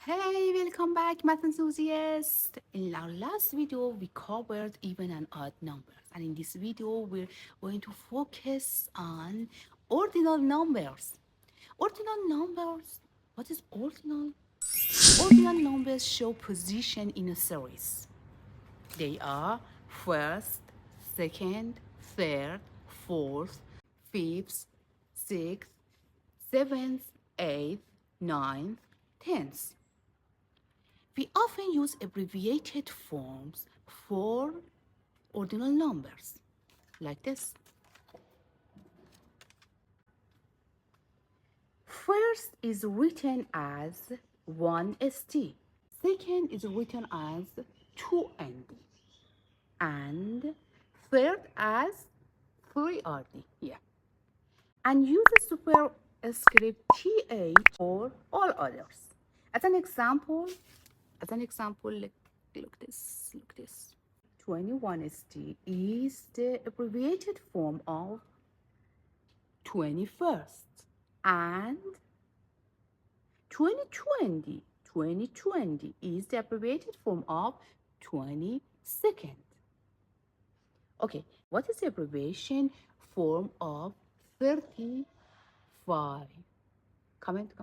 Hey, welcome back, math enthusiasts. In our last video, we covered even and odd numbers. And in this video, we're going to focus on ordinal numbers. Ordinal numbers, what is ordinal? Ordinal numbers show position in a series. They are first, second, third, fourth, fifth, sixth, seventh, eighth, ninth, tenth. We often use abbreviated forms for ordinal numbers, like this. First is written as 1st. Second is written as 2nd. And third as 3rd. Yeah. And use the superscript th for all others. As an example, look this. 21st is the abbreviated form of 21st, and 2020 is the abbreviated form of 22nd. Okay, what is the abbreviation form of 35? Comment.